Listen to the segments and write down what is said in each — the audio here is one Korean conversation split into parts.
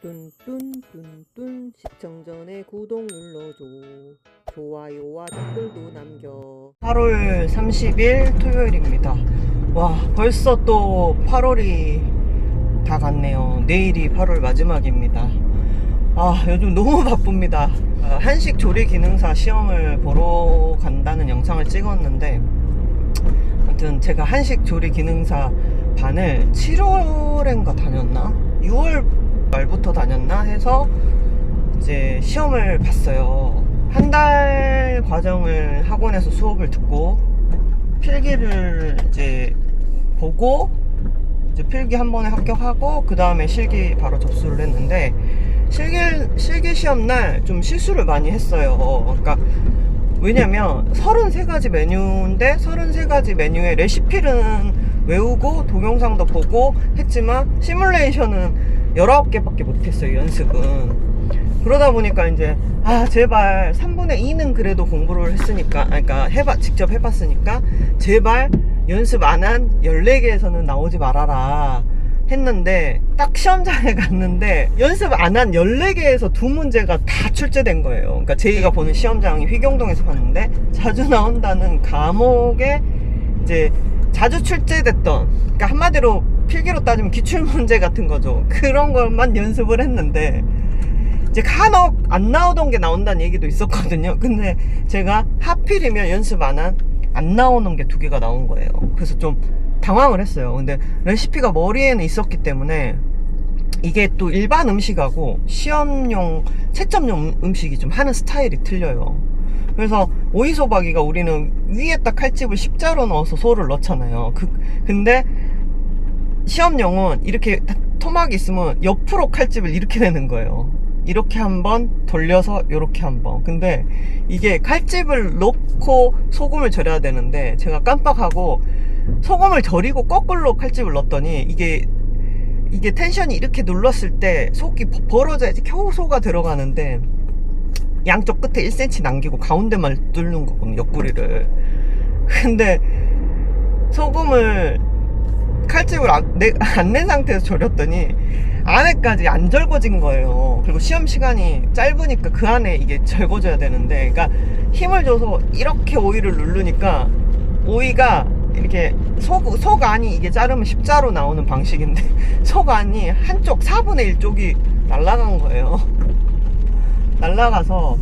뚠뚠뚠뚠 시청 전에 구독 눌러줘. 좋아요와 댓글도 남겨. 8월 30일 토요일입니다. 와, 벌써 또 8월이 다 갔네요. 내일이 8월 마지막입니다. 아, 요즘 너무 바쁩니다. 한식 조리 기능사 시험을 보러 간다는 영상을 찍었는데, 아무튼 제가 한식 조리 기능사 반을 7월인가 다녔나? 6월 말부터 다녔나 해서 이제 시험을 봤어요. 한 달 과정을 학원에서 수업을 듣고 필기를 이제 보고 이제 필기 한 번에 합격하고 그 다음에 실기 바로 접수를 했는데, 실기 시험 날 좀 실수를 많이 했어요. 그러니까 왜냐면 33가지 메뉴인데 33가지 메뉴의 레시피는 외우고 동영상도 보고 했지만 시뮬레이션은 19개밖에 못했어요, 연습은. 그러다 보니까 이제 제발 3분의 2는 그래도 공부를 했으니까, 그러니까 직접 해봤으니까 제발 연습 안 한 14개에서는 나오지 말아라 했는데, 딱 시험장에 갔는데 연습 안 한 14개에서 2문제가 다 출제된 거예요. 그러니까 제가 보는 시험장이 휘경동에서 봤는데, 자주 나온다는 과목에 이제 자주 출제됐던, 그러니까 한마디로 필기로 따지면 기출문제 같은 거죠. 그런 것만 연습을 했는데 이제 간혹 안 나오던 게 나온다는 얘기도 있었거든요. 근데 제가 하필이면 연습 안 나오는 게 2개가 나온 거예요. 그래서 좀 당황을 했어요. 근데 레시피가 머리에는 있었기 때문에, 이게 또 일반 음식하고 시험용 채점용 음식이 좀 하는 스타일이 틀려요. 그래서 오이소박이가 우리는 위에다 칼집을 십자로 넣어서 소를 넣잖아요. 근데 시험용은 이렇게 토막이 있으면 옆으로 칼집을 이렇게 내는 거예요. 이렇게 한번 돌려서 이렇게 한번. 근데 이게 칼집을 넣고 소금을 절여야 되는데 제가 깜빡하고 소금을 절이고 거꾸로 칼집을 넣었더니 이게 텐션이 이렇게 눌렀을 때 속이 벌어져야지 겨우 소가 들어가는데, 양쪽 끝에 1cm 남기고 가운데만 뚫는 거거든요, 옆구리를. 근데 소금을 칼집을 안 낸 상태에서 절였더니 안에까지 안 절거진 거예요. 그리고 시험 시간이 짧으니까 그 안에 이게 절거져야 되는데, 그러니까 힘을 줘서 이렇게 오이를 누르니까 오이가 이렇게 속 안이, 이게 자르면 십자로 나오는 방식인데 속 안이 한쪽 4분의 1 쪽이 날아간 거예요. 날아가서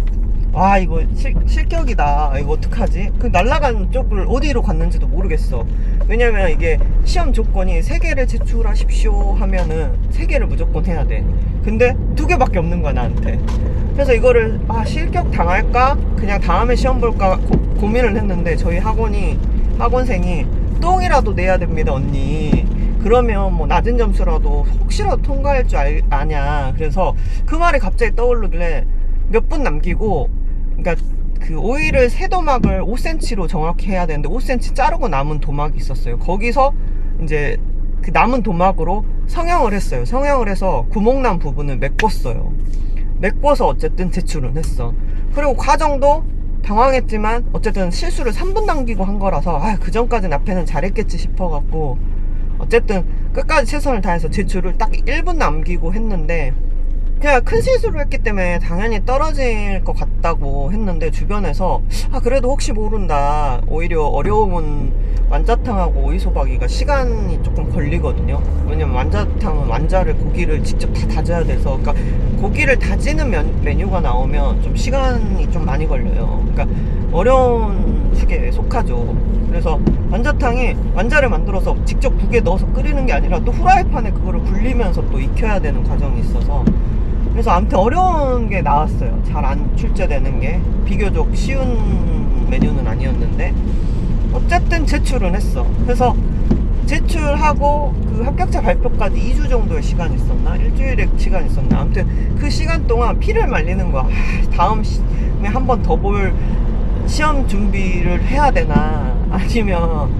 와, 이거 실격이다. 이거 어떡하지? 그 날아간 쪽을 어디로 갔는지도 모르겠어. 왜냐면 이게 시험 조건이 3개를 제출하십시오 하면은 3개를 무조건 해야 돼. 근데 2개밖에 없는 거야, 나한테. 그래서 이거를 실격 당할까? 그냥 다음에 시험 볼까 고민을 했는데, 저희 학원생이 똥이라도 내야 됩니다, 언니. 그러면 뭐 낮은 점수라도 혹시라도 통과할 줄 아냐. 그래서 그 말이 갑자기 떠오르길래 몇 분 남기고, 그러니까 그 오이를 세 도막을 5cm로 정확히 해야 되는데 5cm 자르고 남은 도막이 있었어요. 거기서 이제 그 남은 도막으로 성형을 했어요. 성형을 해서 구멍난 부분을 메꿨어요. 메꿔서 어쨌든 제출은 했어. 그리고 과정도 당황했지만 어쨌든 실수를 3분 남기고 한 거라서 그 전까지는 앞에는 잘했겠지 싶어갖고 어쨌든 끝까지 최선을 다해서 제출을 딱 1분 남기고 했는데, 그냥 큰 실수를 했기 때문에 당연히 떨어질 것 같다고 했는데, 주변에서 그래도 혹시 모른다, 오히려 어려움은 완자탕하고 오이소박이가 시간이 조금 걸리거든요. 왜냐면 완자탕은 고기를 직접 다 다져야 돼서, 그러니까 고기를 다지는 메뉴가 나오면 좀 시간이 좀 많이 걸려요. 그러니까 어려운 축에 속하죠. 그래서 완자탕이 완자를 만들어서 직접 국에 넣어서 끓이는 게 아니라 또 후라이팬에 그거를 굴리면서 또 익혀야 되는 과정이 있어서, 그래서 아무튼 어려운 게 나왔어요. 잘 안 출제되는 게. 비교적 쉬운 메뉴는 아니었는데 어쨌든 제출은 했어. 그래서 제출하고 그 합격자 발표까지 2주 정도의 시간이 있었나? 일주일의 시간이 있었나? 아무튼 그 시간 동안 피를 말리는 거야. 다음에 한 번 더 볼 시험 준비를 해야 되나, 아니면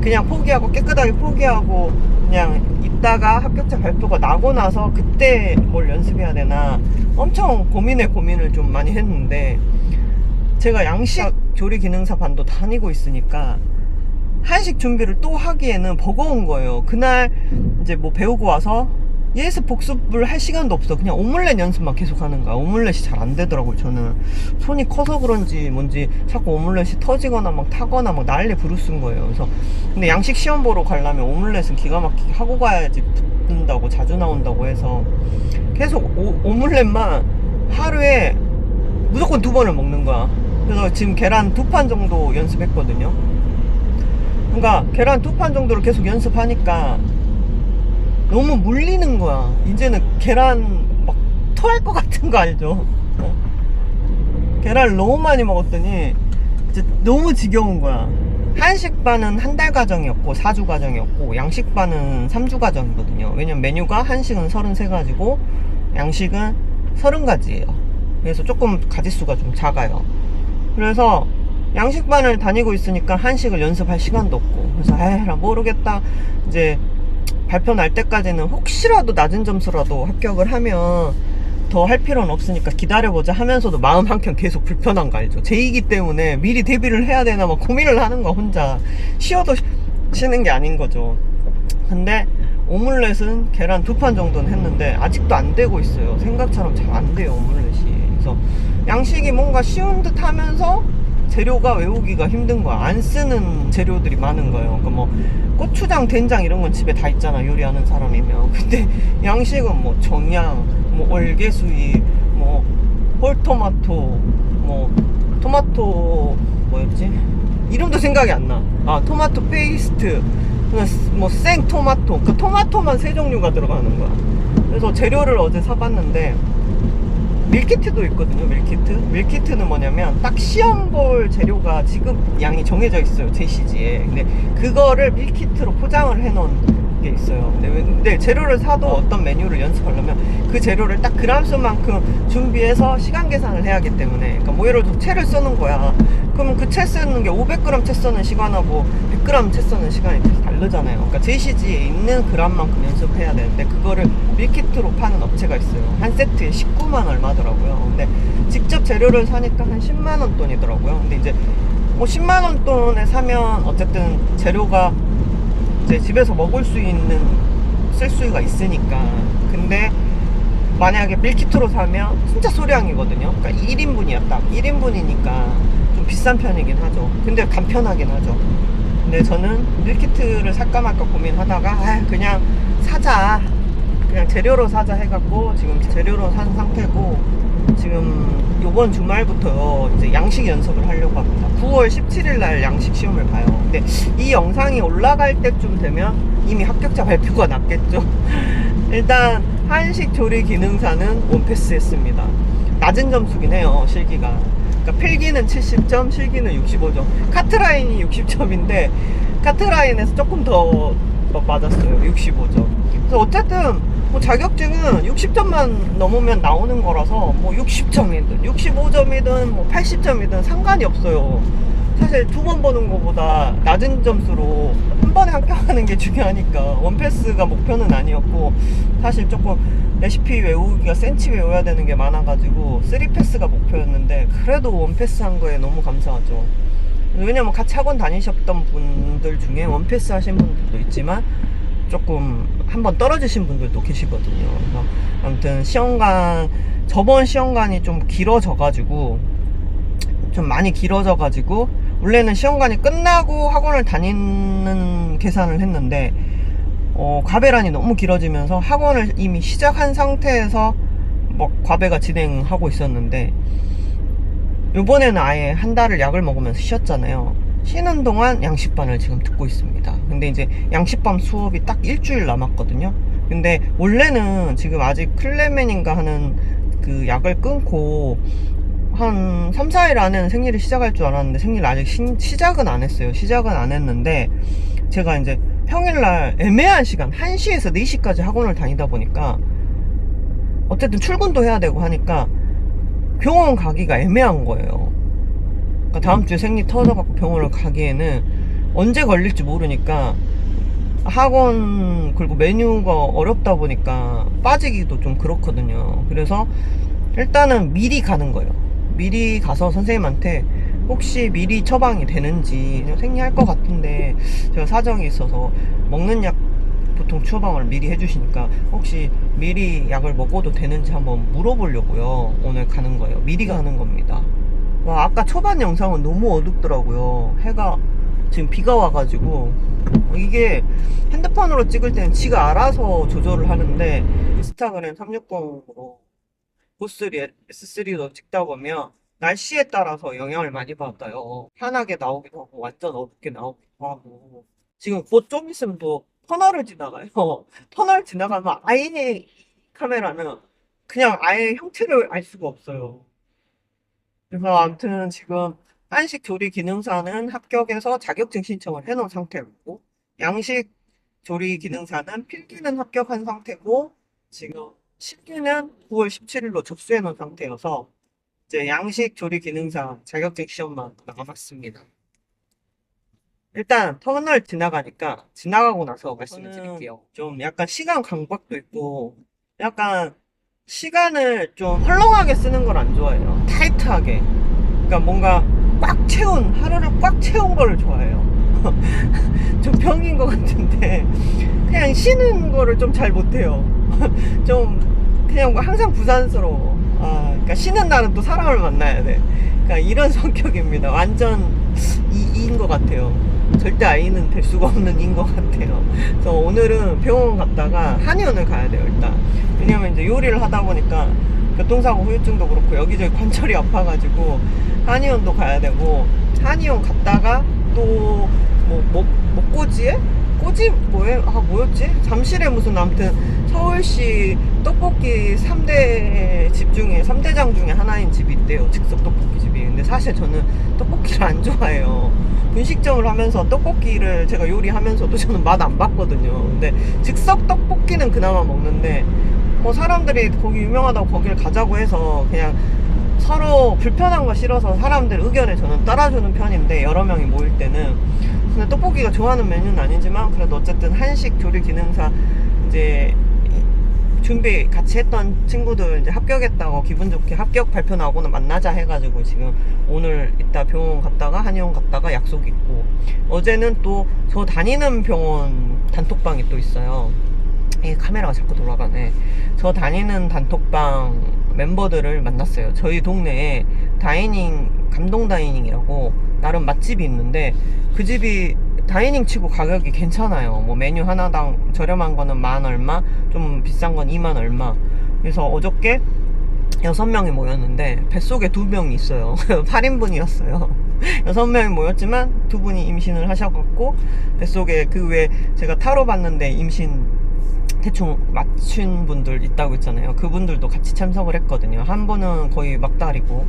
그냥 포기하고 깨끗하게 포기하고 그냥 있다가 합격자 발표가 나고 나서 그때 뭘 연습해야 되나, 엄청 고민을 좀 많이 했는데, 제가 양식 조리 기능사 반도 다니고 있으니까 한식 준비를 또 하기에는 버거운 거예요. 그날 이제 뭐 배우고 와서 예습 복습을 할 시간도 없어. 그냥 오믈렛 연습만 계속 하는 거야. 오믈렛이 잘 안 되더라고요. 저는 손이 커서 그런지 뭔지 자꾸 오믈렛이 터지거나 막 타거나 막 난리 부르스인 거예요. 그래서 근데 양식 시험 보러 가려면 오믈렛은 기가 막히게 하고 가야지 붙는다고, 자주 나온다고 해서 계속 오믈렛만 하루에 무조건 2번을 먹는 거야. 그래서 지금 계란 2판 정도 연습했거든요. 그러니까 계란 2판 정도를 계속 연습하니까 너무 물리는 거야. 이제는 계란 막 토할 것 같은 거 알죠? 계란을 너무 많이 먹었더니 이제 너무 지겨운 거야. 한식반은 한 달 과정이었고 4주 과정이었고, 양식반은 3주 과정이거든요. 왜냐면 메뉴가 한식은 33가지고 양식은 30가지예요. 그래서 조금 가지수가 좀 작아요. 그래서 양식반을 다니고 있으니까 한식을 연습할 시간도 없고, 그래서 에라 모르겠다, 이제 발표 날 때까지는 혹시라도 낮은 점수라도 합격을 하면 더 할 필요는 없으니까 기다려보자 하면서도 마음 한켠 계속 불편한 거 알죠? 제2기 때문에 미리 데뷔를 해야 되나 막 고민을 하는 거야. 혼자 쉬어도 쉬는 게 아닌 거죠. 근데 오믈렛은 계란 2판 정도는 했는데 아직도 안 되고 있어요. 생각처럼 잘 안 돼요, 오믈렛이. 그래서 양식이 뭔가 쉬운 듯 하면서 재료가 외우기가 힘든 거야. 안 쓰는 재료들이 많은 거예요. 그러니까 뭐 고추장, 된장 이런 건 집에 다 있잖아, 요리하는 사람이면. 근데 양식은 뭐 정양, 뭐 월계수잎, 뭐 홀토마토, 뭐 토마토 뭐였지? 이름도 생각이 안 나. 아, 토마토 페이스트, 뭐 생토마토. 그 토마토만 3종류가 들어가는 거야. 그래서 재료를 어제 사봤는데 밀키트도 있거든요. 밀키트는 뭐냐면 딱 시험 볼 재료가 지급 양이 정해져 있어요, 제시지에. 근데 그거를 밀키트로 포장을 해놓은 게 있어요. 근데 재료를 사도 어떤 메뉴를 연습하려면 그 재료를 딱 그람수만큼 준비해서 시간 계산을 해야 하기 때문에, 그러니까 뭐 예를 들어 채를 써는 거야. 그러면 그 채 쓰는 게 500g 채 써는 시간하고 100g 채 써는 시간이 다르잖아요. 그러니까 제시지에 있는 그람만큼 연습해야 되는데 그거를 밀키트로 파는 업체가 있어요. 한 세트에 19만 얼마더라고요. 근데 직접 재료를 사니까 한 10만원 돈이더라고요. 근데 이제 뭐 10만원 돈에 사면 어쨌든 재료가 이제 집에서 먹을 수 있는, 쓸 수가 있으니까. 근데 만약에 밀키트로 사면 진짜 소량이거든요. 그러니까 1인분이야, 딱 1인분이니까 좀 비싼 편이긴 하죠. 근데 간편하긴 하죠. 근데 저는 밀키트를 살까 말까 고민하다가 그냥 사자, 그냥 재료로 사자 해갖고 지금 재료로 산 상태고, 지금 요번 주말부터 이제 양식 연습을 하려고 합니다. 9월 17일 날 양식 시험을 봐요. 근데 이 영상이 올라갈 때쯤 되면 이미 합격자 발표가 났겠죠. 일단 한식 조리 기능사는 원패스 했습니다. 낮은 점수긴 해요, 실기가. 그러니까 필기는 70점, 실기는 65점. 카트라인이 60점인데 카트라인에서 조금 더 맞았어요. 65점. 그래서 어쨌든 뭐 자격증은 60점만 넘으면 나오는 거라서 뭐 60점이든 65점이든 뭐 80점이든 상관이 없어요. 사실 2번 보는 것보다 낮은 점수로 한 번에 합격하는 게 중요하니까 원패스가 목표는 아니었고, 사실 조금 레시피 외우기가 센치 외워야 되는 게 많아가지고 3패스가 목표였는데 그래도 원패스 한 거에 너무 감사하죠. 왜냐면 같이 학원 다니셨던 분들 중에 원패스 하신 분들도 있지만 조금 한번 떨어지신 분들도 계시거든요. 그래서 아무튼 시험관, 저번 시험관이 좀 길어져가지고, 좀 많이 길어져가지고 원래는 시험관이 끝나고 학원을 다니는 계산을 했는데 과배란이 너무 길어지면서 학원을 이미 시작한 상태에서 뭐 과배가 진행하고 있었는데, 요번에는 아예 한 달을 약을 먹으면서 쉬었잖아요. 쉬는 동안 양식반을 지금 듣고 있습니다. 근데 이제 양식반 수업이 딱 일주일 남았거든요. 근데 원래는 지금 아직 클레멘인가 하는 그 약을 끊고 한 3, 4일 안에는 생리를 시작할 줄 알았는데 생리를 아직 시작은 안 했어요. 시작은 안 했는데 제가 이제 평일날 애매한 시간 1시에서 4시까지 학원을 다니다 보니까 어쨌든 출근도 해야 되고 하니까 병원 가기가 애매한 거예요. 그러니까 다음 주에 생리 터져갖고 병원을 가기에는 언제 걸릴지 모르니까 학원, 그리고 메뉴가 어렵다 보니까 빠지기도 좀 그렇거든요. 그래서 일단은 미리 가는 거예요. 미리 가서 선생님한테 혹시 미리 처방이 되는지, 생리할 것 같은데 제가 사정이 있어서 먹는 약 보통 보통 처방을 미리 해주시니까 혹시 미리 약을 먹어도 되는지 한번 물어보려고요. 오늘 가는 거예요. 미리 가는 겁니다. 와, 아까 초반 영상은 너무 어둡더라고요. 해가 지금 비가 와가지고 이게 핸드폰으로 찍을 때는 지가 알아서 조절을 하는데 인스타그램 360으로 보스3 S3로 찍다 보면 날씨에 따라서 영향을 많이 받아요. 환하게 나오기도 하고 완전 어둡게 나오기도 하고. 지금 곧 좀 있으면 또 터널을 지나가요. 터널 지나가면 아예 카메라는 그냥 아예 형태를 알 수가 없어요. 그래서 아무튼 지금 한식 조리 기능사는 합격해서 자격증 신청을 해놓은 상태고, 양식 조리 기능사는 필기는 합격한 상태고, 지금 실기는 9월 17일로 접수해 놓은 상태여서 이제 양식 조리 기능사 자격증 시험만 남았습니다. 일단 터널 지나가니까 지나가고 나서 말씀을 드릴게요. 좀 약간 시간 강박도 있고 약간 시간을 좀 헐렁하게 쓰는 걸 안 좋아해요. 타이트하게. 그러니까 뭔가 꽉 채운, 하루를 꽉 채운 걸 좋아해요. 좀 병인 것 같은데 그냥 쉬는 거를 좀 잘 못해요. 좀 그냥 항상 부산스러워. 그러니까 쉬는 날은 또 사람을 만나야 돼. 그러니까 이런 성격입니다. 완전 이인 것 같아요. 절대 아이는 될 수가 없는 이인 것 같아요. 그래서 오늘은 병원 갔다가 한의원을 가야 돼요, 일단. 왜냐면 이제 요리를 하다 보니까 교통사고 후유증도 그렇고 여기저기 관절이 아파가지고 한의원도 가야 되고, 한의원 갔다가 또 목고지에? 꼬지 뭐였지? 잠실에 무슨 아무튼 서울시 떡볶이 3대 집 중에 3대장 중에 하나인 집이 있대요. 즉석 떡볶이 집이. 근데 사실 저는 떡볶이를 안 좋아해요. 분식점을 하면서 떡볶이를 제가 요리하면서도 저는 맛 안 봤거든요. 근데 즉석 떡볶이는 그나마 먹는데 사람들이 거기 유명하다고 거기를 가자고 해서 그냥 서로 불편한 거 싫어서 사람들 의견에 저는 따라주는 편인데, 여러 명이 모일 때는. 근데 떡볶이가 좋아하는 메뉴는 아니지만 그래도 어쨌든 한식 조리 기능사 이제 준비 같이 했던 친구들 이제 합격했다고 기분 좋게 합격 발표 나오고는 만나자 해가지고 지금 오늘 이따 병원 갔다가 한의원 갔다가 약속이 있고, 어제는 또 저 다니는 병원 단톡방이 또 있어요. 카메라가 자꾸 돌아가네. 저 다니는 단톡방 멤버들을 만났어요. 저희 동네에 다이닝, 감동 다이닝이라고 나름 맛집이 있는데 그 집이 다이닝 치고 가격이 괜찮아요. 뭐 메뉴 하나당 저렴한 거는 10,000 얼마, 좀 비싼 건 20,000 얼마. 그래서 어저께 6명이 모였는데 뱃속에 2명이 있어요. 8인분이었어요. 6명이 모였지만 2분이 임신을 하셔갖고 뱃속에 그 외에 제가 타로 봤는데 임신 대충 맞춘 분들 있다고 했잖아요. 그분들도 같이 참석을 했거든요. 한 분은 거의 막달이고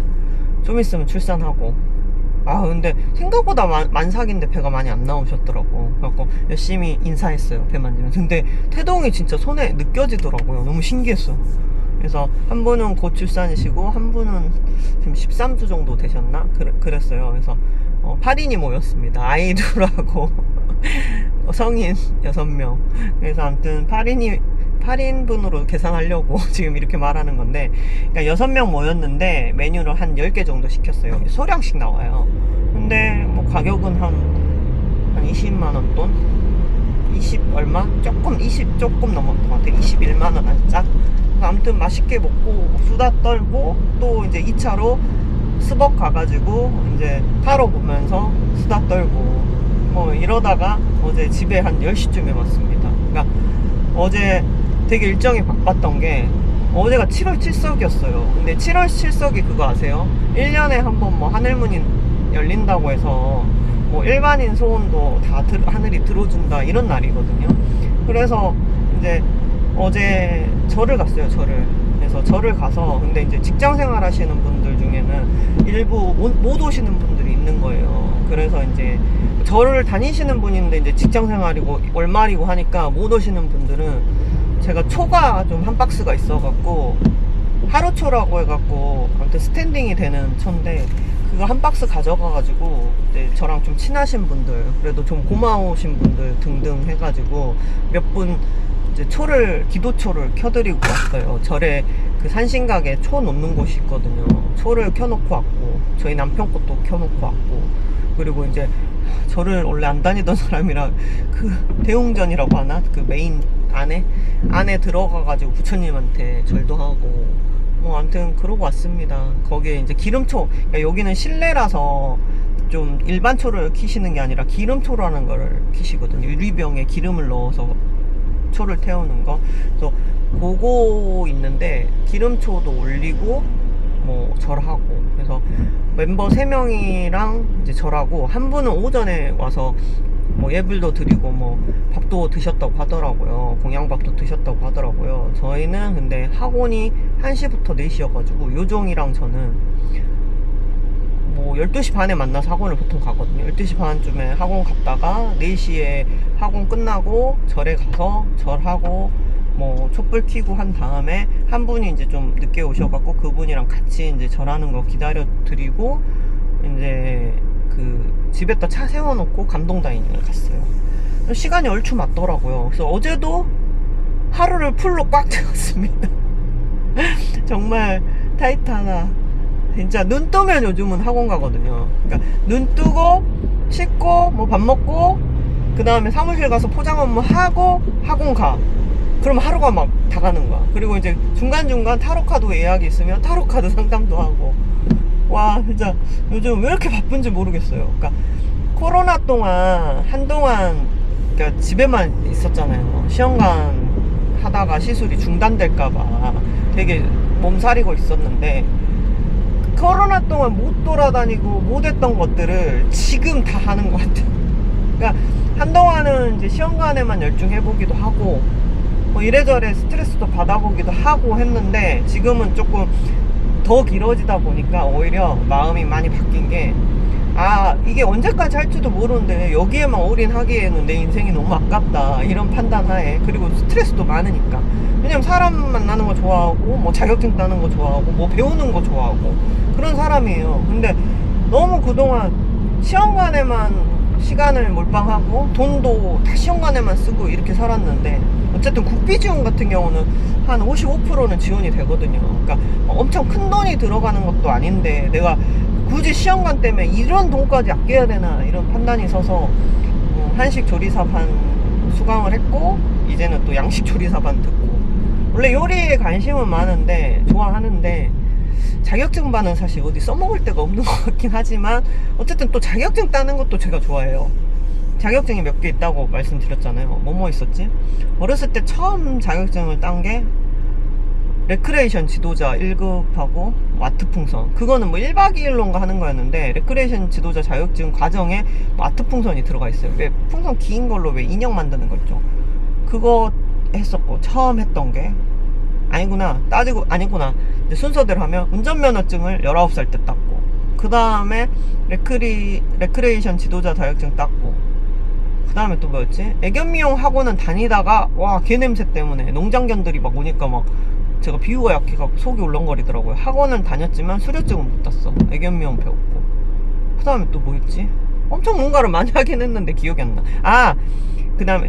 좀 있으면 출산하고. 근데 생각보다 만삭인데 배가 많이 안 나오셨더라고. 그래갖고 열심히 인사했어요, 배 만지면서. 근데 태동이 진짜 손에 느껴지더라고요. 너무 신기했어. 그래서 한 분은 곧 출산이시고 한 분은 지금 13주 정도 되셨나? 그랬어요. 그래서 8인이 모였습니다. 아이 둘하고 성인 6명. 그래서 아무튼 8인분으로 계산하려고 지금 이렇게 말하는 건데, 그러니까 6명 모였는데 메뉴를 한 10개 정도 시켰어요. 소량씩 나와요. 근데 뭐 가격은 한 20만원 돈? 20 얼마? 조금 넘었던 것 같아요. 21만원 알짜? 아무튼 맛있게 먹고 수다 떨고 또 이제 2차로 스벅 가가지고 이제 타로 보면서 수다 떨고 뭐 이러다가 어제 집에 한 10시쯤에 왔습니다. 그러니까 어제 되게 일정이 바빴던 게, 어제가 7월 7석이었어요. 근데 7월 7석이 그거 아세요? 1년에 한 번 뭐 하늘문이 열린다고 해서 뭐 일반인 소원도 다 하늘이 들어준다 이런 날이거든요. 그래서 이제 어제 절을 갔어요. 그래서 절을 가서, 근데 이제 직장 생활 하시는 분들 중에는 일부 못 오시는 분들이 있는 거예요. 그래서 이제 절을 다니시는 분인데 이제 직장 생활이고 월말이고 하니까 못 오시는 분들은 제가 초가 좀 한 박스가 있어갖고, 하루초라고 해갖고 아무튼 스탠딩이 되는 초인데 그거 한 박스 가져가가지고 이제 저랑 좀 친하신 분들, 그래도 좀 고마우신 분들 등등 해가지고 몇 분 이제 기도초를 켜드리고 왔어요. 절에 그 산신각에 초 놓는 곳이 있거든요. 초를 켜놓고 왔고, 저희 남편 것도 켜놓고 왔고, 그리고 이제 절을 원래 안 다니던 사람이라 그 대웅전이라고 하나? 그 메인 안에 들어가가지고 부처님한테 절도 하고 뭐 아무튼 그러고 왔습니다. 거기에 이제 기름초, 그러니까 여기는 실내라서 좀 일반 초를 키시는 게 아니라 기름초라는 거를 키시거든요. 유리병에 기름을 넣어서 초를 태우는 거. 그래서 그거 있는데 기름초도 올리고 뭐 절하고, 그래서 멤버 3명이랑 이제 절하고, 한 분은 오전에 와서 뭐 예불도 드리고 뭐 밥도 드셨다고 하더라고요. 공양밥도 드셨다고 하더라고요. 저희는 근데 학원이 1시부터 4시여가지고 요종이랑 저는 뭐 12시 반에 만나서 학원을 보통 가거든요. 12시 반쯤에 학원 갔다가 4시에 학원 끝나고 절에 가서 절하고 뭐 촛불 켜고 한 다음에 한 분이 이제 좀 늦게 오셔갖고 그분이랑 같이 이제 절하는 거 기다려 드리고 이제 그 집에다 차 세워놓고 감동 다이닝을 갔어요. 시간이 얼추 맞더라고요. 그래서 어제도 하루를 풀로 꽉 채웠습니다. 정말 타이트하나. 진짜 눈 뜨면 요즘은 학원 가거든요. 그러니까 눈 뜨고 씻고 뭐 밥 먹고 그 다음에 사무실 가서 포장 업무 하고 학원 가. 그럼 하루가 막 다 가는 거야. 그리고 이제 중간중간 타로카드 예약이 있으면 타로카드 상담도 하고. 와, 진짜 요즘 왜 이렇게 바쁜지 모르겠어요. 그러니까 코로나 동안 한동안 그러니까 집에만 있었잖아요. 시험관 하다가 시술이 중단될까봐 되게 몸살이고 있었는데, 코로나 동안 못 돌아다니고 못 했던 것들을 지금 다 하는 것 같아요. 그러니까 한동안은 이제 시험관에만 열중해보기도 하고 뭐 이래저래 스트레스도 받아보기도 하고 했는데, 지금은 조금 더 길어지다 보니까 오히려 마음이 많이 바뀐 게, 아, 이게 언제까지 할지도 모르는데 여기에만 올인하기에는 내 인생이 너무 아깝다, 이런 판단하에. 그리고 스트레스도 많으니까. 왜냐면 사람 만나는 거 좋아하고 뭐 자격증 따는 거 좋아하고 뭐 배우는 거 좋아하고 그런 사람이에요. 근데 너무 그동안 시험관에만 시간을 몰빵하고 돈도 다 시험관에만 쓰고 이렇게 살았는데, 어쨌든 국비 지원 같은 경우는 한 55%는 지원이 되거든요. 그러니까 엄청 큰 돈이 들어가는 것도 아닌데 내가 굳이 시험관 때문에 이런 돈까지 아껴야 되나, 이런 판단이 서서 한식 조리사반 수강을 했고, 이제는 또 양식 조리사반 듣고. 원래 요리에 관심은 많은데 좋아하는데 자격증반은 사실 어디 써먹을 데가 없는 것 같긴 하지만, 어쨌든 또 자격증 따는 것도 제가 좋아해요. 자격증이 몇 개 있다고 말씀드렸잖아요. 뭐뭐 있었지? 어렸을 때 처음 자격증을 딴 게 레크레이션 지도자 1급하고 와트풍선. 그거는 뭐 1박 2일론가 하는 거였는데, 레크레이션 지도자 자격증 과정에 와트풍선이 들어가 있어요. 왜 풍선 긴 걸로 왜 인형 만드는 거 있죠? 그거 했었고, 처음 했던 게 아니구나. 이제 순서대로 하면 운전면허증을 19살 때 땄고, 그 다음에 레크레이션 지도자 자격증 땄고, 그 다음에 또 뭐였지? 애견미용 학원은 다니다가 와, 개냄새 때문에 농장견들이 막 오니까 막 제가 비유가 약해갖고 속이 울렁거리더라고요. 학원은 다녔지만 수료증은 못 땄어. 애견미용 배웠고. 그 다음에 또 뭐 있지? 엄청 뭔가를 많이 하긴 했는데 기억이 안 나. 아, 그 다음에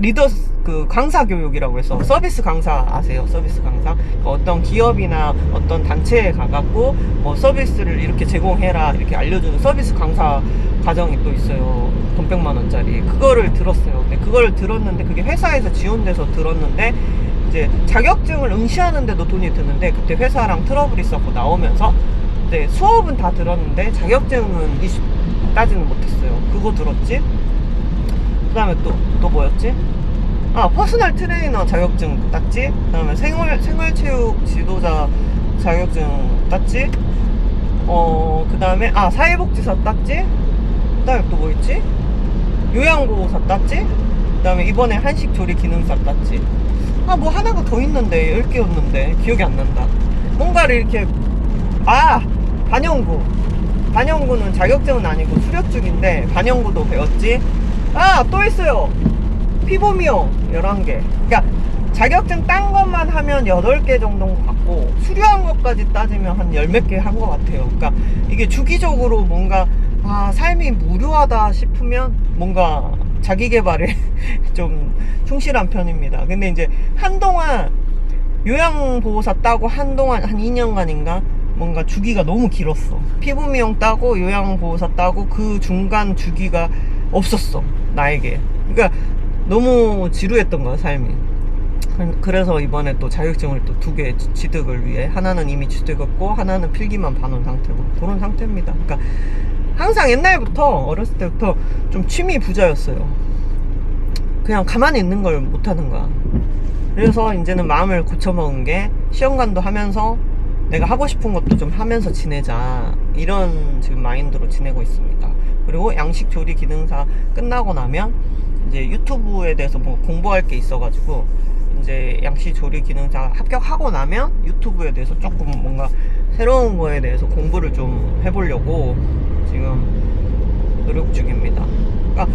그 강사 교육이라고 해서, 서비스 강사 아세요? 서비스 강사? 그러니까 어떤 기업이나 어떤 단체에 가갖고 뭐 서비스를 이렇게 제공해라 이렇게 알려주는 서비스 강사 과정이 또 있어요. 돈 100만 원짜리. 그거를 들었어요. 근데 그거를 들었는데 그게 회사에서 지원돼서 들었는데, 이제 자격증을 응시하는데도 돈이 드는데, 그때 회사랑 트러블이 있었고 나오면서 이제 수업은 다 들었는데 자격증은 따지는 못했어요. 그거 들었지? 그 다음에 또 뭐였지? 아, 퍼스널 트레이너 자격증 땄지? 그 다음에 생활체육 지도자 자격증 땄지? 그 다음에 사회복지사 땄지? 그 다음에 또 뭐 있지? 요양보호사 땄지? 그 다음에 이번에 한식조리 기능사 땄지? 아, 뭐 하나가 더 있는데 10개였는데 기억이 안 난다. 뭔가를 이렇게, 반영구는 자격증은 아니고 수료증인데 반영구도 배웠지? 또 있어요. 피부미용 11개. 그러니까 자격증 딴 것만 하면 8개 정도 같고, 수료한 것까지 따지면 한 10몇 개 한 것 같아요. 그러니까 이게 주기적으로 뭔가 삶이 무료하다 싶으면 뭔가 자기 개발에 좀 충실한 편입니다. 근데 이제 한동안 요양보호사 따고 한동안 한 2년간인가 뭔가 주기가 너무 길었어. 피부미용 따고 요양보호사 따고 그 중간 주기가 없었어, 나에게. 그러니까 너무 지루했던 거야, 삶이. 그래서 이번에 또 자격증을 또 2개 취득을 위해, 하나는 이미 취득했고 하나는 필기만 봐놓은 상태고 그런 상태입니다. 그러니까 항상 옛날부터, 어렸을 때부터 좀 취미 부자였어요. 그냥 가만히 있는 걸 못하는 거야. 그래서 이제는 마음을 고쳐먹은 게, 시험관도 하면서 내가 하고 싶은 것도 좀 하면서 지내자, 이런 지금 마인드로 지내고 있습니다. 그리고 양식 조리 기능사 끝나고 나면 이제 유튜브에 대해서 뭐 공부할 게 있어가지고, 이제 양식 조리 기능사 합격하고 나면 유튜브에 대해서 조금 뭔가 새로운 거에 대해서 공부를 좀 해보려고 지금 노력 중입니다. 그러니까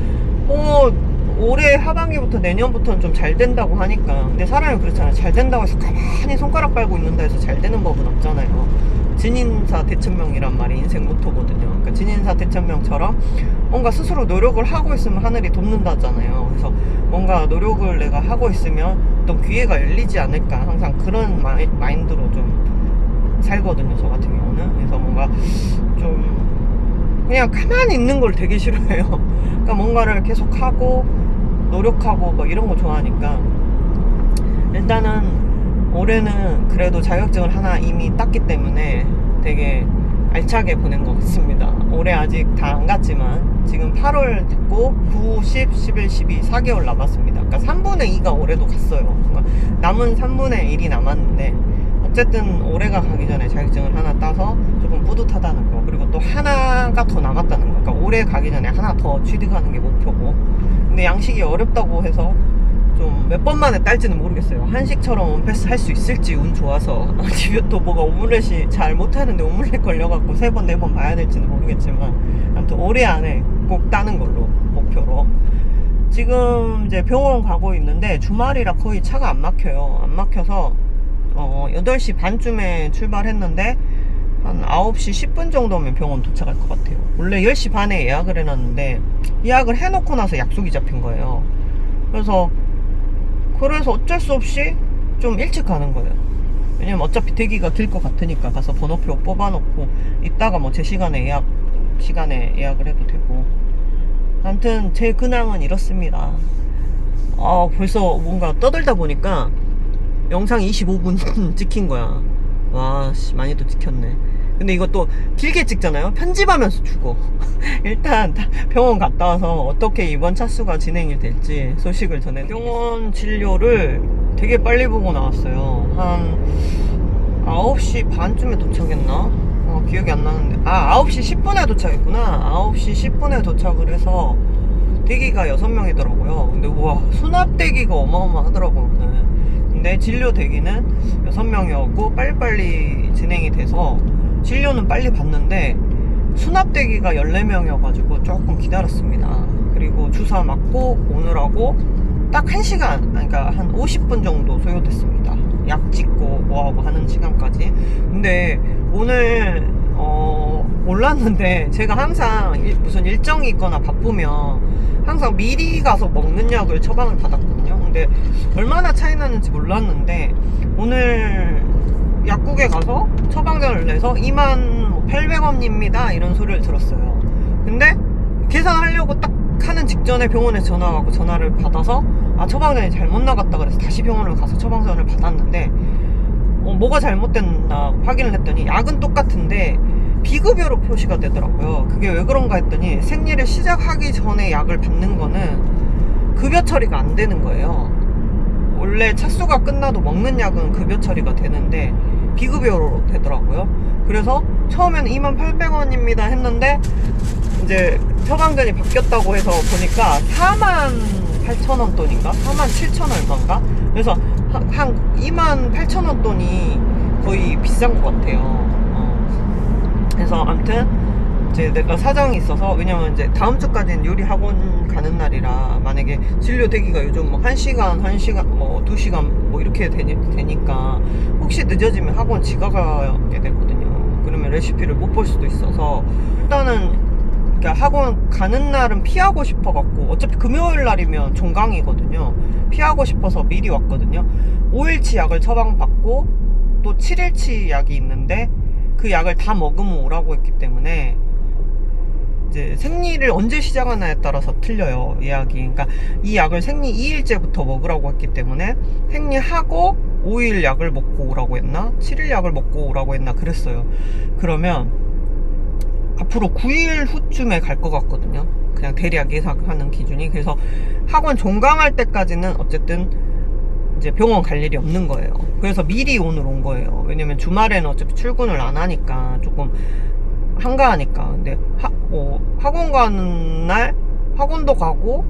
올해 하반기부터 내년부터는 좀 잘 된다고 하니까. 근데 사람이 그렇잖아요. 잘 된다고 해서 가만히 손가락 빨고 있는다 해서 잘 되는 법은 없잖아요. 진인사 대천명이란 말이 인생 모토거든요. 그러니까 진인사 대천명처럼 뭔가 스스로 노력을 하고 있으면 하늘이 돕는다잖아요. 그래서 뭔가 노력을 내가 하고 있으면 어떤 기회가 열리지 않을까, 항상 그런 마인드로 좀 살거든요, 저 같은 경우는. 그래서 뭔가 좀 그냥 가만히 있는 걸 되게 싫어해요. 그러니까 뭔가를 계속 하고 노력하고 뭐 이런 거 좋아하니까. 일단은 올해는 그래도 자격증을 하나 이미 땄기 때문에 되게 알차게 보낸 것 같습니다. 올해 아직 다 안 갔지만 지금 8월 됐고 9, 10, 11, 12 4개월 남았습니다. 그러니까 3분의 2가 올해도 갔어요. 그러니까 남은 3분의 1이 남았는데, 어쨌든 올해가 가기 전에 자격증을 하나 따서 조금 뿌듯하다는 거, 그리고 또 하나가 더 남았다는 거. 그러니까 올해 가기 전에 하나 더 취득하는 게 목표고. 근데 양식이 어렵다고 해서 좀 몇 번 만에 딸지는 모르겠어요. 한식처럼 원패스 할 수 있을지, 운 좋아서. 집에 또 뭐가 오믈렛이 잘 못하는데 오믈렛 걸려갖고 3번 4번 봐야 될지는 모르겠지만, 아무튼 올해 안에 꼭 따는 걸로 목표로. 지금 이제 병원 가고 있는데 주말이라 거의 차가 안 막혀요. 안 막혀서 8시 반쯤에 출발했는데 한 9시 10분 정도면 병원 도착할 것 같아요. 원래 10시 반에 예약을 해놨는데 예약을 해놓고 나서 약속이 잡힌 거예요. 그래서 어쩔 수 없이 좀 일찍 가는 거예요. 왜냐면 어차피 대기가 길 것 같으니까 가서 번호표 뽑아놓고 이따가 뭐 제 시간에 예약을 해도 되고. 아무튼 제 근황은 이렇습니다. 벌써 뭔가 떠들다 보니까 영상 25분 찍힌 거야. 와, 많이 또 찍혔네. 근데 이것도 길게 찍잖아요. 편집하면서 죽어. 일단 병원 갔다 와서 어떻게 이번 차수가 진행이 될지 소식을 전해드리겠습니다. 병원 진료를 되게 빨리 보고 나왔어요. 한 9시 반쯤에 도착했나? 기억이 안 나는데, 9시 10분에 도착했구나. 9시 10분에 도착을 해서 대기가 6명이더라고요. 근데 우와, 수납 대기가 어마어마하더라고요. 근데 진료 대기는 6명이었고 빨리빨리 진행이 돼서 진료는 빨리 받는데 수납 대기가 14명이어가지고 조금 기다렸습니다. 그리고 주사 맞고 오느라고 딱 1시간, 그러니까 한 50분 정도 소요됐습니다. 약 찍고 뭐하고 하는 시간까지. 근데 오늘 몰랐는데, 제가 항상 무슨 일정이 있거나 바쁘면 항상 미리 가서 먹는 약을 처방을 받았거든요. 근데 얼마나 차이 나는지 몰랐는데 오늘 약국에 가서 처방전을 내서 28,000원입니다 이런 소리를 들었어요. 근데 계산하려고 딱 하는 직전에 병원에 전화하고 전화를 받아서 처방전이 잘못 나갔다 그래서 다시 병원을 가서 처방전을 받았는데, 뭐가 잘못됐나 확인을 했더니 약은 똑같은데 비급여로 표시가 되더라고요. 그게 왜 그런가 했더니 생리를 시작하기 전에 약을 받는 거는 급여 처리가 안 되는 거예요. 원래 차수가 끝나도 먹는 약은 급여 처리가 되는데 비급여로 되더라고요. 그래서 처음에는 28,000원입니다 했는데 이제 처방전이 바뀌었다고 해서 보니까 48,000원 돈인가? 47,000원 얼마인가? 그래서 한 28,000원 돈이 거의 비싼 것 같아요. 그래서 아무튼 이제 내가 사정이 있어서, 왜냐면 이제 다음 주까지는 요리 학원 가는 날이라 만약에 진료 대기가 요즘 뭐 1시간 뭐 2시간 뭐 이렇게 되니까 혹시 늦어지면 학원 지각하게 되거든요. 그러면 레시피를 못 볼 수도 있어서 일단은 그러니까 학원 가는 날은 피하고 싶어갖고, 어차피 금요일 날이면 종강이거든요. 피하고 싶어서 미리 왔거든요. 5일치 약을 처방받고 또 7일치 약이 있는데 그 약을 다 먹으면 오라고 했기 때문에 이제 생리를 언제 시작하나에 따라서 틀려요, 예약이. 그러니까 이 약을 생리 2일째부터 먹으라고 했기 때문에 생리하고 5일 약을 먹고 오라고 했나? 7일 약을 먹고 오라고 했나? 그랬어요. 그러면 앞으로 9일 후쯤에 갈 것 같거든요. 그냥 대략 예상하는 기준이. 그래서 학원 종강할 때까지는 어쨌든 이제 병원 갈 일이 없는 거예요. 그래서 미리 오늘 온 거예요. 왜냐면 주말에는 어차피 출근을 안 하니까 조금 한가하니까. 근데 학원 가는 날 학원도 가고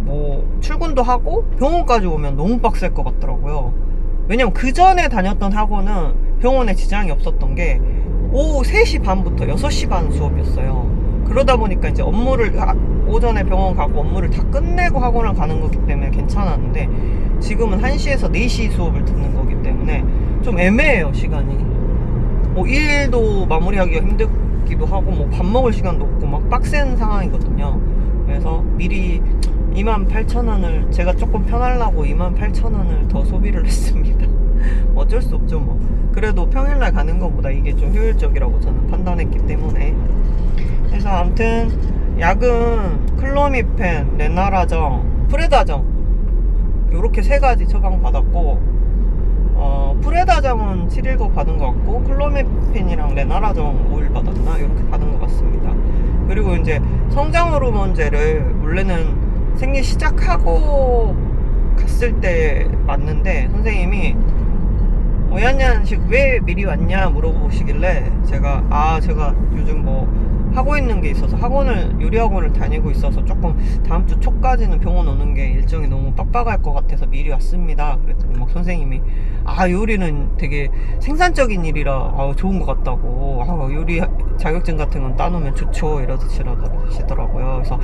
뭐 출근도 하고 병원까지 오면 너무 빡셀 것 같더라고요. 왜냐면 그 전에 다녔던 학원은 병원에 지장이 없었던 게 오후 3시 반부터 6시 반 수업이었어요. 그러다 보니까 이제 업무를 오전에 병원 가고 업무를 다 끝내고 학원을 가는 거기 때문에 괜찮았는데, 지금은 1시에서 4시 수업을 듣는 거기 때문에 좀 애매해요, 시간이. 일도 마무리하기가 힘들기도 하고 뭐 밥 먹을 시간도 없고 막 빡센 상황이거든요. 그래서 미리 28,000원을 제가 조금 편하려고 28,000원을 더 소비를 했습니다. 어쩔 수 없죠 뭐. 그래도 평일날 가는 것보다 이게 좀 효율적이라고 저는 판단했기 때문에. 그래서 아무튼 약은 클로미펜, 레나라정, 프레다정 요렇게 3가지 처방받았고, 프레다정은 7일거 받은 것 같고 클로미펜이랑 레나라정 5일 받았나? 이렇게 받은 것 같습니다. 그리고 이제 성장 호르몬제를 원래는 생리 시작하고 갔을 때 맞는데, 선생님이 오연년식 왜 미리 왔냐 물어보시길래 제가 요즘 뭐 하고 있는 게 있어서 요리 학원을 다니고 있어서 조금 다음 주 초까지는 병원 오는 게 일정이 너무 빡빡할 것 같아서 미리 왔습니다. 그랬더니 막 선생님이 요리는 되게 생산적인 일이라 좋은 것 같다고, 요리 자격증 같은 건 따놓으면 좋죠 이러시더라고요. 그래서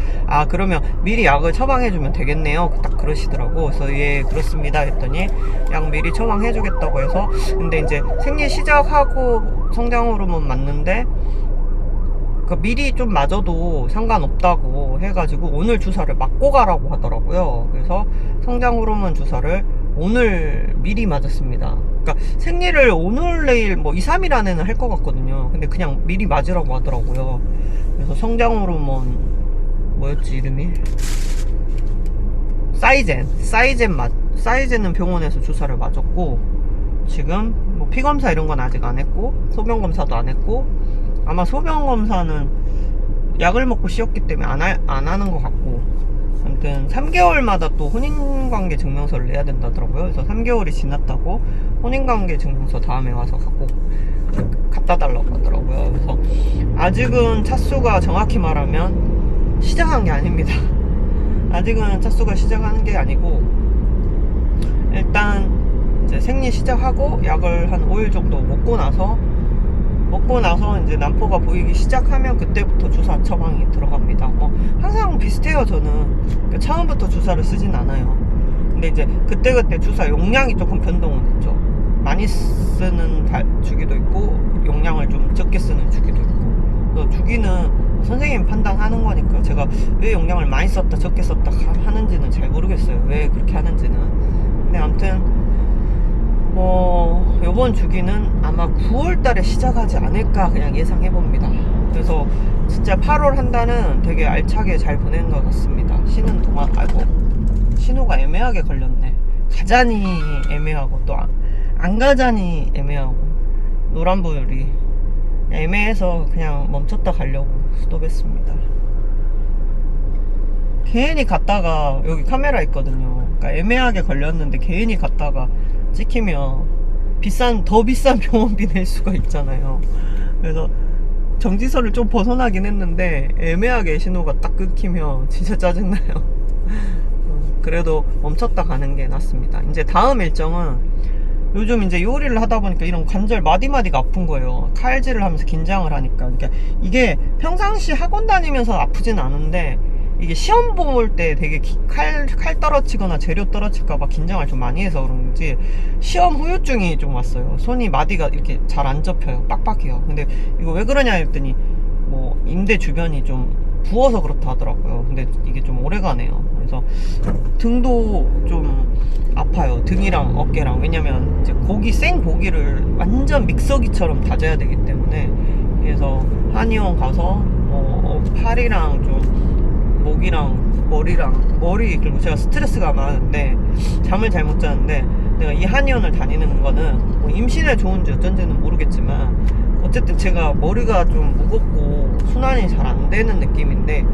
그러면 미리 약을 처방해주면 되겠네요, 딱 그러시더라고. 그래서 예 그렇습니다 했더니 약 미리 처방해주겠다고 해서. 근데 이제 생리 시작하고 성장 호르몬 맞는데 미리 좀 맞아도 상관없다고 해가지고 오늘 주사를 맞고 가라고 하더라고요. 그래서 성장 호르몬 주사를 오늘 미리 맞았습니다. 그러니까 생리를 오늘 내일 뭐 2, 3일 안에는 할 것 같거든요. 근데 그냥 미리 맞으라고 하더라고요. 그래서 성장 호르몬 뭐였지 이름이? 사이젠은 병원에서 주사를 맞았고, 지금 뭐 피검사 이런 건 아직 안 했고 소변검사도 안 했고, 아마 소변검사는 약을 먹고 쉬었기 때문에 안 하는 것 같고, 아무튼 3개월마다 또 혼인관계 증명서를 내야 된다더라고요. 그래서 3개월이 지났다고 혼인관계 증명서 다음에 와서 갖다 달라고 하더라고요. 그래서 아직은 차수가 정확히 말하면 시작한 게 아닙니다. 아직은 차수가 시작하는 게 아니고, 일단 이제 생리 시작하고 약을 한 5일 정도 먹고 나서 이제 난포가 보이기 시작하면 그때부터 주사 처방이 들어갑니다. 항상 비슷해요. 저는 그러니까 처음부터 주사를 쓰진 않아요. 근데 이제 그때그때 주사 용량이 조금 변동은 있죠. 많이 쓰는 주기도 있고 용량을 좀 적게 쓰는 주기도 있고. 그래서 주기는 선생님 판단하는 거니까 제가 왜 용량을 많이 썼다 적게 썼다 하는지는 잘 모르겠어요. 왜 그렇게 하는지는. 근데 아무튼 요번 주기는 아마 9월달에 시작하지 않을까 그냥 예상해봅니다. 그래서 진짜 8월 한 달은 되게 알차게 잘 보내는 것 같습니다. 쉬는 동안. 신호가 애매하게 걸렸네. 가자니 애매하고 또 안 가자니 애매하고, 노란불이 애매해서 그냥 멈췄다 가려고 스톱했습니다. 괜히 갔다가 여기 카메라 있거든요. 그러니까 애매하게 걸렸는데 괜히 갔다가 찍히면 더 비싼 병원비 낼 수가 있잖아요. 그래서 정지선을 좀 벗어나긴 했는데 애매하게 신호가 딱 끊기면 진짜 짜증나요. 그래도 멈췄다 가는 게 낫습니다. 이제 다음 일정은, 요즘 이제 요리를 하다 보니까 이런 관절 마디마디가 아픈 거예요. 칼질을 하면서 긴장을 하니까. 그러니까 이게 평상시 학원 다니면서 아프진 않은데, 이게 시험 볼 때 되게 칼 떨어지거나 재료 떨어질까봐 긴장을 좀 많이 해서 그런지 시험 후유증이 좀 왔어요. 손이 마디가 이렇게 잘 안 접혀요. 빡빡해요. 근데 이거 왜 그러냐 했더니 뭐 인대 주변이 좀 부어서 그렇다 하더라고요. 근데 이게 좀 오래 가네요. 그래서 등도 좀 아파요. 등이랑 어깨랑. 왜냐면 이제 생 고기를 완전 믹서기처럼 다져야 되기 때문에. 그래서 한의원 가서 팔이랑 좀 목이랑 머리 그리고 제가 스트레스가 많은데 잠을 잘 못 자는데 내가 이 한의원을 다니는 거는 뭐 임신에 좋은지 어쩐지는 모르겠지만 어쨌든 제가 머리가 좀 무겁고 순환이 잘 안 되는 느낌인데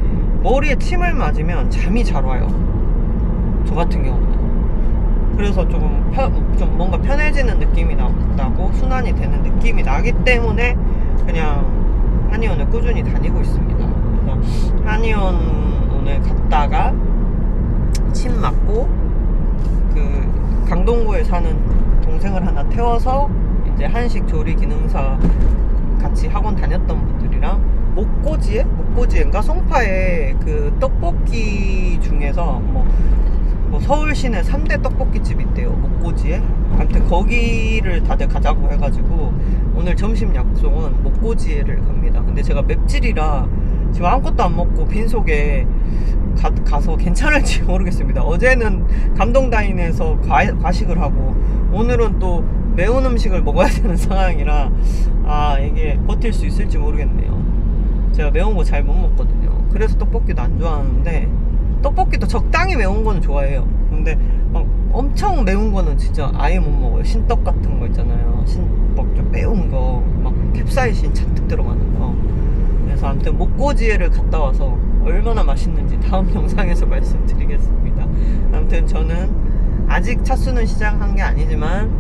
머리에 침을 맞으면 잠이 잘 와요. 저 같은 경우는. 그래서 좀 뭔가 편해지는 느낌이 나고 순환이 되는 느낌이 나기 때문에 그냥 한의원을 꾸준히 다니고 있습니다. 그래서 한의원 오늘 갔다가 침 맞고 그 강동구에 사는 동생을 하나 태워서 이제 한식 조리 기능사 같이 학원 다녔던 분들이랑 목고지인가 송파에 그 떡볶이 중에서 뭐 서울 시내 3대 떡볶이집 있대요. 목고지에. 아무튼 거기를 다들 가자고 해가지고 오늘 점심 약속은 목고지에를 갑니다. 근데 제가 맵찔이라 지금 아무것도 안 먹고 빈속에 가서 괜찮을지 모르겠습니다. 어제는 감동다인에서 과식을 하고 오늘은 또 매운 음식을 먹어야 되는 상황이라 이게 버틸 수 있을지 모르겠네요. 제가 매운 거 잘 못 먹거든요. 그래서 떡볶이도 안 좋아하는데 떡볶이도 적당히 매운 거는 좋아해요. 근데 막 엄청 매운 거는 진짜 아예 못 먹어요. 신떡 같은 거 있잖아요. 신떡 좀 매운 거 막 캡사이신 잔뜩 들어가는 거. 그래서 아무튼 목고지에를 갔다 와서 얼마나 맛있는지 다음 영상에서 말씀드리겠습니다. 아무튼 저는 아직 차수는 시작한 게 아니지만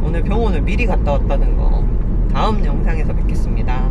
오늘 병원을 미리 갔다 왔다는 거 다음 영상에서 뵙겠습니다.